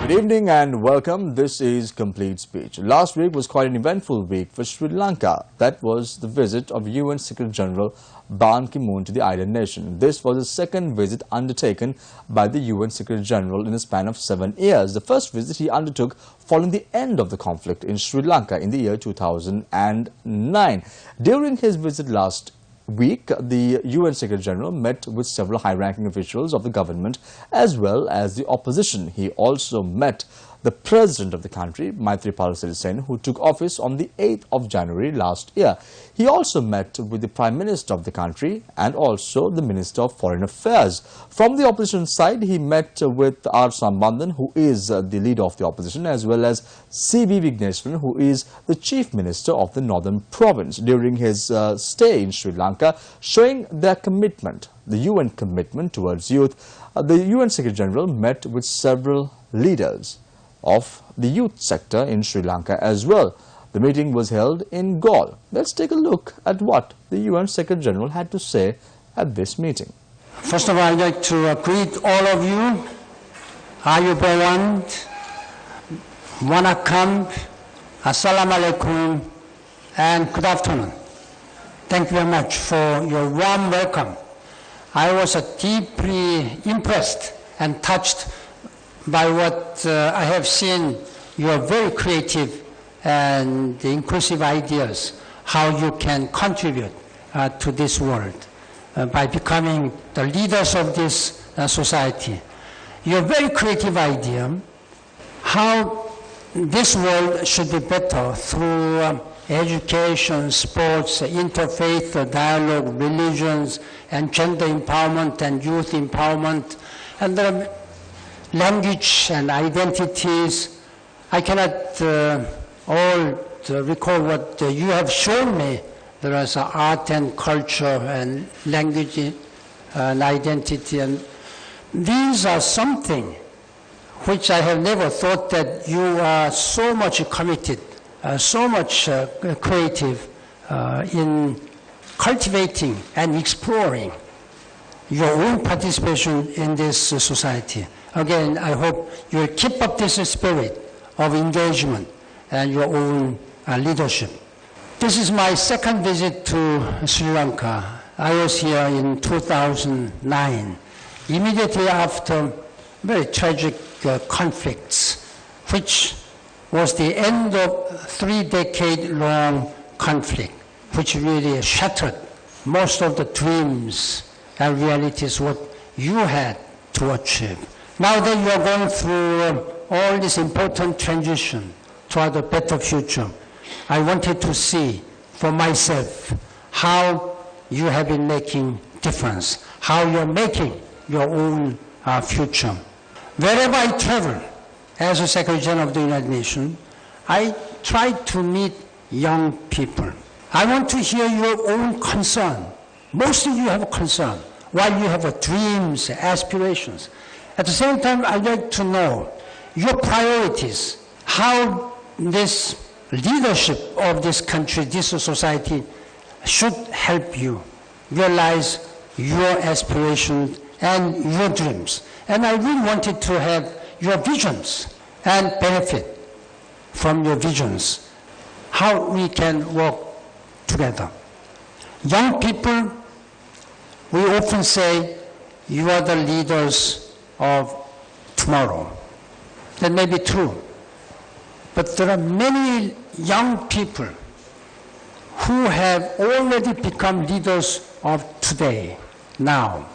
Good evening and welcome. This is Complete Speech. Last week was quite an eventful week for Sri Lanka. That was the visit of UN Secretary General Ban Ki-moon to the island nation. This was the second visit undertaken by the UN Secretary General in a span of 7 years. The first visit he undertook following the end of the conflict in Sri Lanka in the year 2009. During his visit last week, the UN Secretary General met with several high-ranking officials of the government as well as the opposition. He also met the President of the country, Maithripala Sirisena, who took office on the 8th of January last year. He also met with the Prime Minister of the country and also the Minister of Foreign Affairs. From the opposition side, he met with R. Sambandhan, who is the leader of the opposition, as well as C.V. Vigneswaran, who is the Chief Minister of the Northern Province. During his stay in Sri Lanka, showing their commitment, the UN commitment towards youth, the UN Secretary General met with several leaders of the youth sector in Sri Lanka as well. The meeting was held in Galle. Let's take a look at what the UN Secretary General had to say at this meeting. First of all, I'd like to greet all of you. Ayubowan, Wanakam, Assalamu alaikum, and good afternoon. Thank you very much for your warm welcome. I was deeply impressed and touched by what I have seen, your very creative and inclusive ideas, how you can contribute to this world by becoming the leaders of this society. Your very creative idea, how this world should be better through education, sports, interfaith dialogue, religions, and gender empowerment and youth empowerment, and the language and identities. I cannot all recall what you have shown me. There is art and culture and language and identity, and these are something which I have never thought that you are so much committed, so much creative in cultivating and exploring your own participation in this society. Again, I hope you will keep up this spirit of engagement and your own leadership. This is my second visit to Sri Lanka. I was here in 2009, immediately after very tragic conflicts, which was the end of 3-decade-long conflict, which really shattered most of the dreams and realities what you had to achieve. Now that you are going through all this important transition toward a better future, I wanted to see for myself how you have been making difference, how you're making your own future. Wherever I travel as a Secretary General of the United Nations, I try to meet young people. I want to hear your own concern. Most of you have a concern, while you have dreams, aspirations. At the same time, I'd like to know your priorities, how this leadership of this country, this society, should help you realize your aspirations and your dreams. And I really wanted to have your visions and benefit from your visions, how we can work together. Young people, we often say, you are the leaders of tomorrow. That may be true. But there are many young people who have already become leaders of today, now.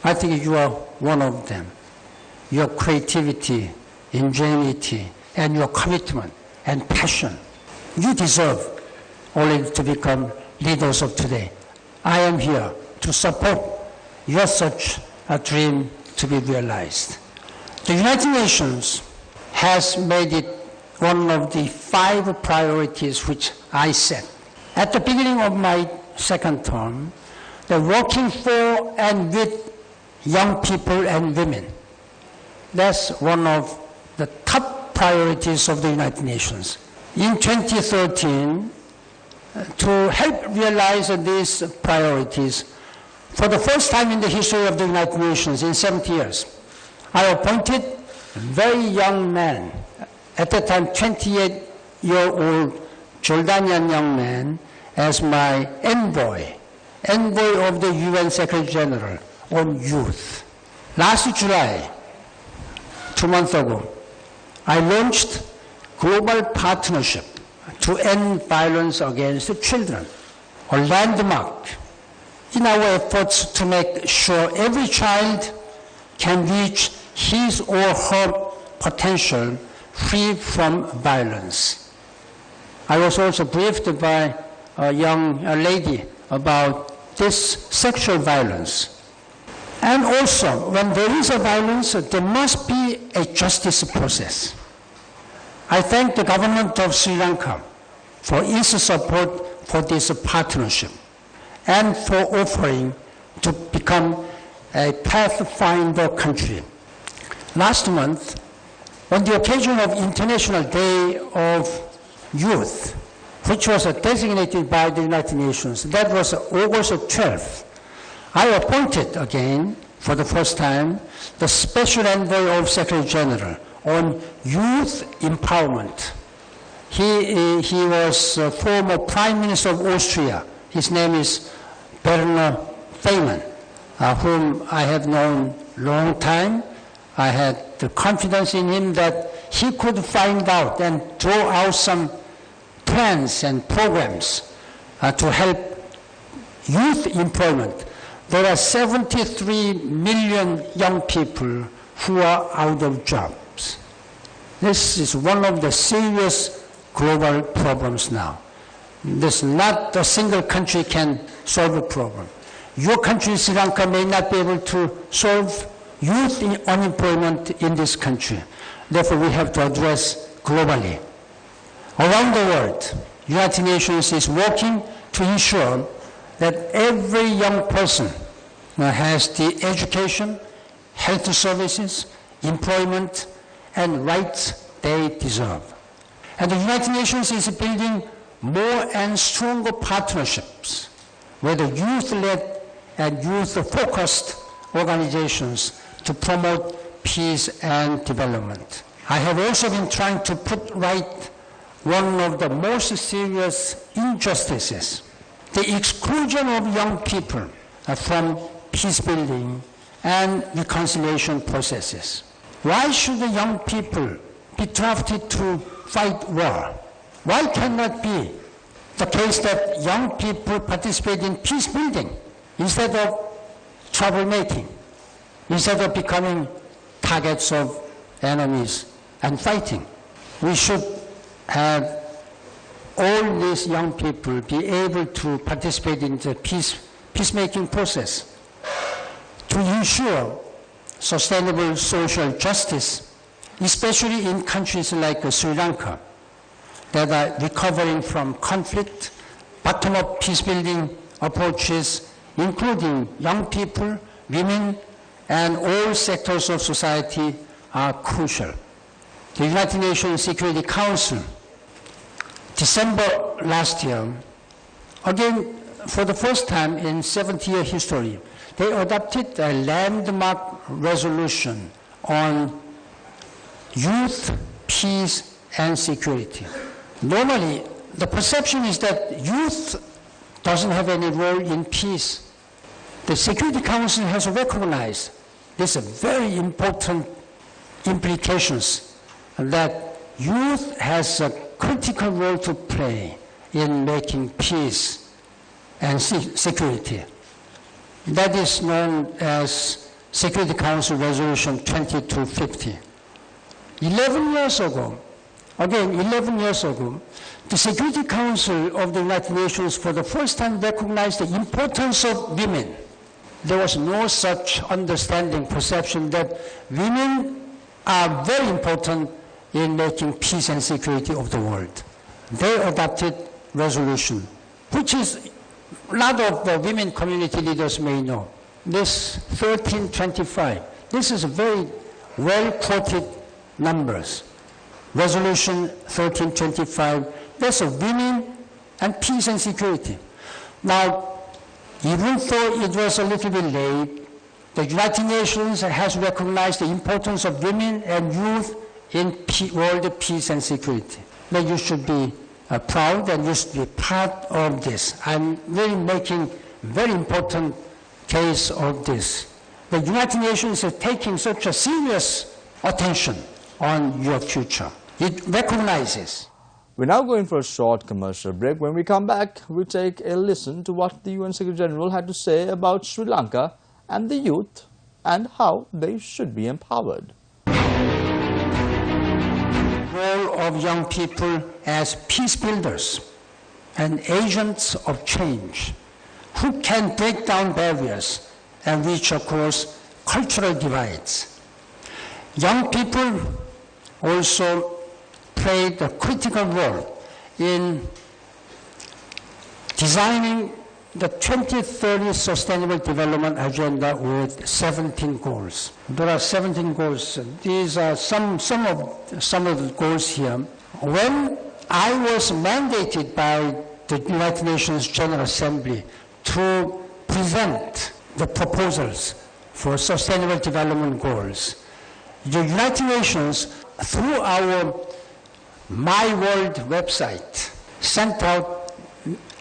I think you are one of them. Your creativity, ingenuity, and your commitment and passion. You deserve already to become leaders of today. I am here to support your such a dream to be realized. The United Nations has made it one of the 5 priorities which I set. At the beginning of my second term, the working for and with young people and women. That's one of the top priorities of the United Nations. In 2013, to help realize these priorities, for the first time in the history of the United Nations in 70 years, I appointed very young man, at that time 28-year-old Jordanian young man, as my envoy of the UN Secretary General on youth. Last July, 2 months ago, I launched Global Partnership to End Violence Against Children, a landmark in our efforts to make sure every child can reach his or her potential free from violence. I was also briefed by a young lady about this sexual violence. And also, when there is a violence, there must be a justice process. I thank the government of Sri Lanka for its support for this partnership and for offering to become a pathfinder country. Last month, on the occasion of International Day of Youth, which was designated by the United Nations, that was August 12th, I appointed again, for the first time, the Special Envoy of Secretary General on Youth Empowerment. He was former Prime Minister of Austria. His name is Werner Faymann, whom I have known long time. I had the confidence in him that he could find out and draw out some plans and programs to help youth employment. There are 73 million young people who are out of jobs. This is one of the serious global problems now. This not a single country can solve a problem. Your country, Sri Lanka, may not be able to solve youth unemployment in this country. Therefore, we have to address globally. Around the world, United Nations is working to ensure that every young person has the education, health services, employment, and rights they deserve. And the United Nations is building more and stronger partnerships with the youth-led and youth-focused organizations to promote peace and development. I have also been trying to put right one of the most serious injustices, the exclusion of young people from peace building and reconciliation processes. Why should the young people be drafted to fight war? Why cannot be the case that young people participate in peace building instead of troublemaking, instead of becoming targets of enemies and fighting? We should have all these young people be able to participate in the peacemaking process to ensure sustainable social justice, especially in countries like Sri Lanka that are recovering from conflict. Bottom-up peace-building approaches, including young people, women, and all sectors of society, are crucial. The United Nations Security Council, December last year, again, for the first time in 70-year history, they adopted a landmark resolution on youth, peace, and security. Normally, the perception is that youth doesn't have any role in peace. The Security Council has recognized these very important implications that youth has a critical role to play in making peace and security. That is known as Security Council Resolution 2250. 11 years ago, the Security Council of the United Nations for the first time recognized the importance of women. There was no such understanding, perception that women are very important in making peace and security of the world. They adopted resolution, which is a lot of the women community leaders may know. This 1325, this is a very well-quoted numbers. Resolution 1325, that's of women and peace and security. Now, even though it was a little bit late, The United Nations has recognized the importance of women and youth in world peace and security. That you should be proud and you should be part of this. I'm really making very important case of this. The United Nations is taking such a serious attention on your future. It recognizes. We're now going for a short commercial break. When we come back, we take a listen to what the UN Secretary General had to say about Sri Lanka and the youth and how they should be empowered. Role of young people as peace builders and agents of change who can break down barriers and reach across cultural divides. Young people also played a critical role in designing the 2030 Sustainable Development Agenda with 17 goals. There are 17 goals. These are some of the goals here. When I was mandated by the United Nations General Assembly to present the proposals for Sustainable Development Goals, the United Nations, through our My World website, sent out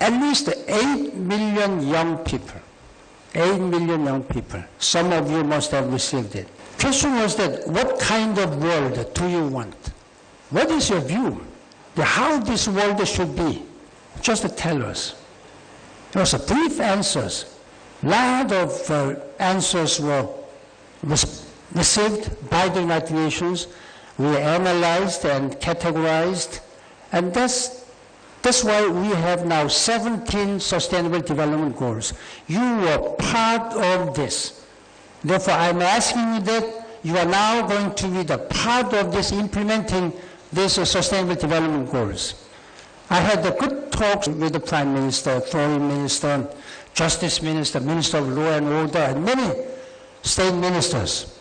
at least 8 million young people. 8 million young people. Some of you must have received it. Question was that, what kind of world do you want? What is your view? How this world should be? Just tell us. There was brief answers. A lot of answers were received by the United Nations. We analyzed and categorized, and that's why we have now 17 Sustainable Development Goals. You were part of this. Therefore, I'm asking you that you are now going to be the part of this, implementing these Sustainable Development Goals. I had the good talks with the Prime Minister, Foreign Minister, Justice Minister, Minister of Law and Order, and many state ministers,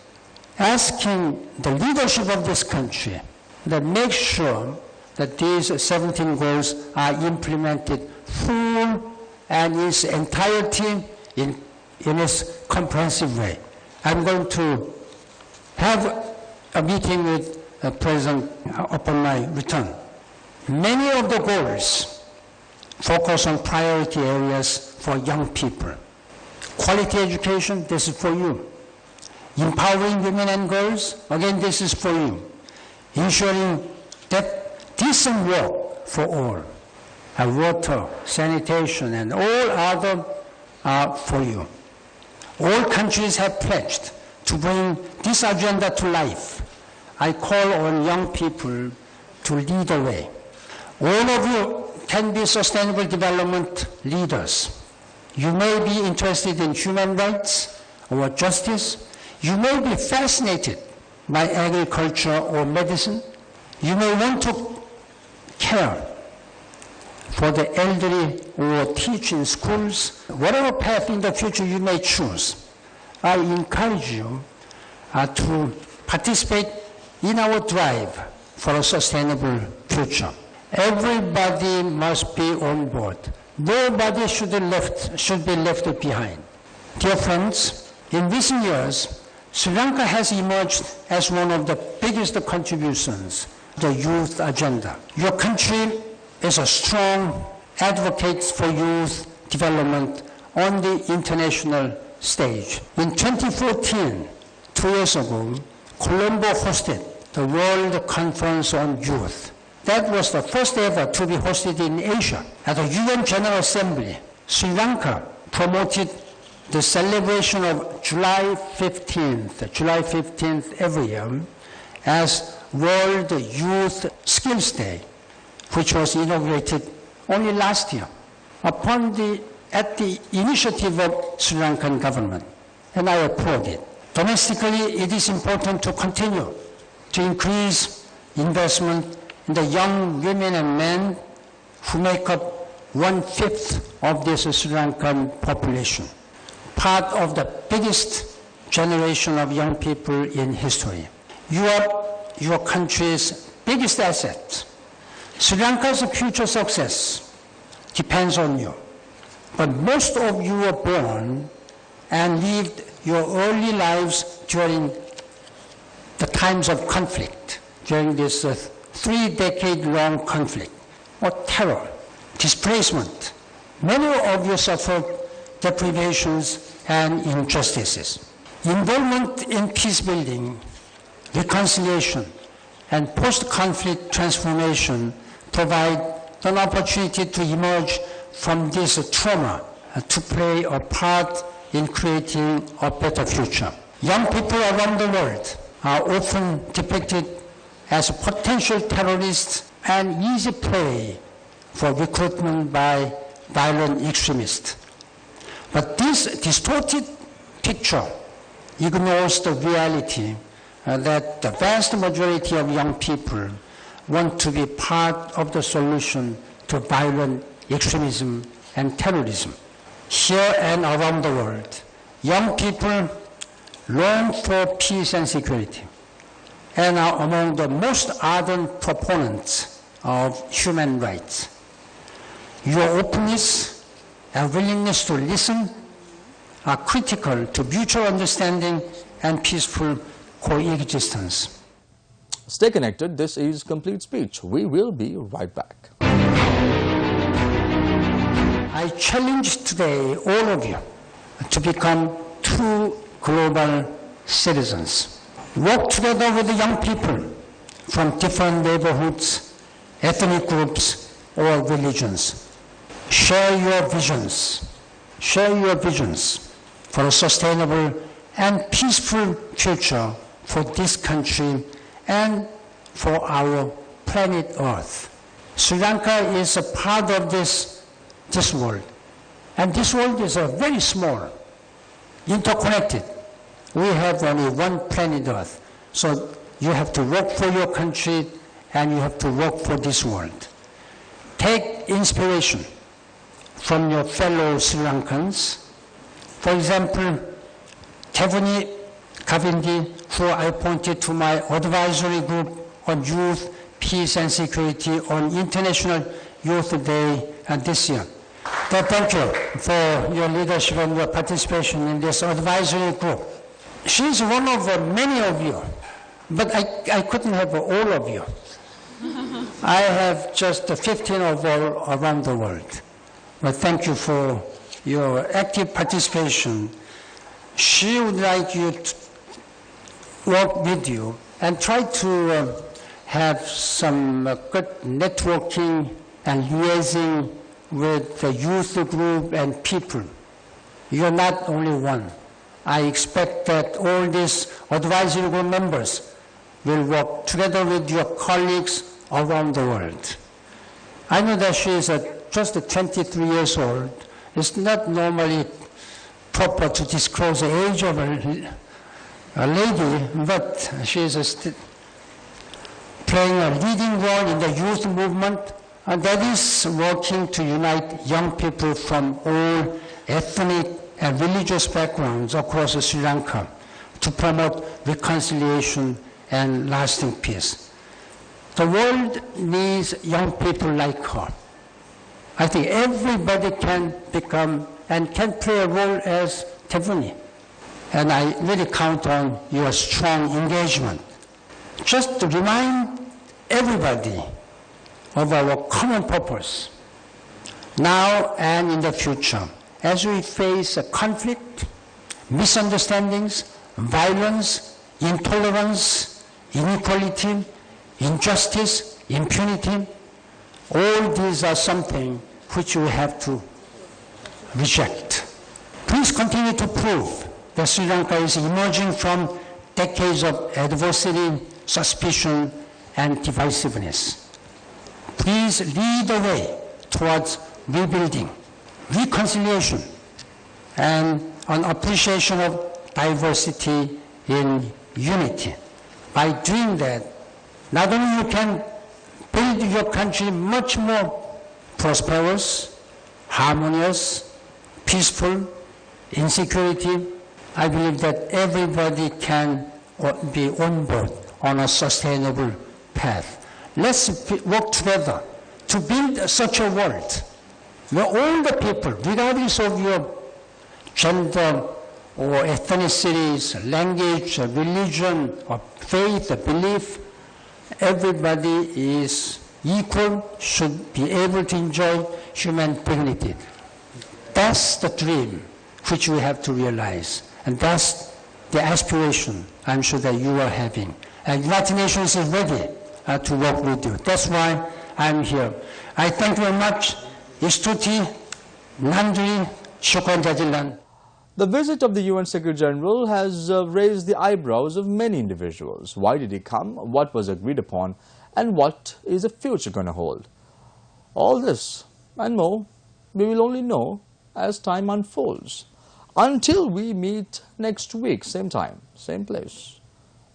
asking the leadership of this country that make sure that these 17 goals are implemented full and in its entirety in its comprehensive way. I'm going to have a meeting with the President upon my return. Many of the goals focus on priority areas for young people. Quality education, this is for you. Empowering women and girls, again, this is for you. Ensuring that decent work for all, water, sanitation, and all other are for you. All countries have pledged to bring this agenda to life. I call on young people to lead the way. All of you can be sustainable development leaders. You may be interested in human rights or justice. You may be fascinated by agriculture or medicine. You may want to care for the elderly or teach in schools. Whatever path in the future you may choose, I encourage you to participate in our drive for a sustainable future. Everybody must be on board. Nobody should be left behind. Dear friends, in recent years, Sri Lanka has emerged as one of the biggest contributions to the youth agenda. Your country is a strong advocate for youth development on the international stage. In 2014, 2 years ago, Colombo hosted the World Conference on Youth. That was the first ever to be hosted in Asia. At the UN General Assembly, Sri Lanka promoted the celebration of July 15th every year as World Youth Skills Day, which was inaugurated only last year at the initiative of Sri Lankan government, and I applaud it. Domestically, it is important to continue to increase investment in the young women and men who make up 1/5 of this Sri Lankan population, part of the biggest generation of young people in history. You are your country's biggest asset. Sri Lanka's future success depends on you. But most of you were born and lived your early lives during the times of conflict, during this 3-decade-long conflict, or terror, displacement. Many of you suffered deprivations and injustices. Involvement in peace building, reconciliation, and post-conflict transformation provide an opportunity to emerge from this trauma to play a part in creating a better future. Young people around the world are often depicted as potential terrorists and easy prey for recruitment by violent extremists. But this distorted picture ignores the reality that the vast majority of young people want to be part of the solution to violent extremism and terrorism. Here and around the world, young people long for peace and security and are among the most ardent proponents of human rights. Your openness and willingness to listen are critical to mutual understanding and peaceful coexistence. Stay connected. This is Complete Speech. We will be right back. I challenge today all of you to become true global citizens. Work together with the young people from different neighborhoods, ethnic groups, or religions. Share your visions for a sustainable and peaceful future for this country and for our planet Earth. Sri Lanka is a part of this world, and this world is very small, interconnected. We have only one planet Earth, so you have to work for your country and you have to work for this world. Take inspiration from your fellow Sri Lankans. For example, Tevani Kavindi, who I appointed to my advisory group on youth, peace and security on International Youth Day this year. Thank you for your leadership and your participation in this advisory group. She's one of many of you, but I couldn't have all of you. I have just 15 of all around the world. But thank you for your active participation. She would like you to work with you and try to have some good networking and liaising with the youth group and people. You're not only one. I expect that all these advisory group members will work together with your colleagues around the world. I know that she is just 23 years old. It's not normally proper to disclose the age of a lady, but she is playing a leading role in the youth movement, and that is working to unite young people from all ethnic and religious backgrounds across Sri Lanka to promote reconciliation and lasting peace. The world needs young people like her. I think everybody can become and can play a role as Tevani. And I really count on your strong engagement. Just to remind everybody of our common purpose, now and in the future, as we face conflict, misunderstandings, violence, intolerance, inequality, injustice, impunity. All these are something which we have to reject. Please continue to prove that Sri Lanka is emerging from decades of adversity, suspicion, and divisiveness. Please lead the way towards rebuilding, reconciliation, and an appreciation of diversity in unity. By doing that, not only you can build your country much more prosperous, harmonious, peaceful, in security, I believe that everybody can be on board on a sustainable path. Let's work together to build such a world where all the people, regardless of your gender or ethnicities, language, religion, or faith, or belief. Everybody is equal, should be able to enjoy human dignity. That's the dream which we have to realize, and that's the aspiration I'm sure that you are having. And United Nations is ready to work with you. That's why I'm here. I thank you very much. Istuti, Nandri, Shukran Jazilan. The visit of the UN Secretary General has raised the eyebrows of many individuals. Why did he come? What was agreed upon? And what is the future going to hold? All this and more, we will only know as time unfolds. Until we meet next week, same time, same place.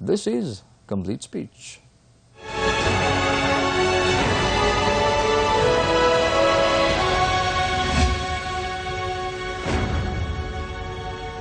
This is Complete Speech.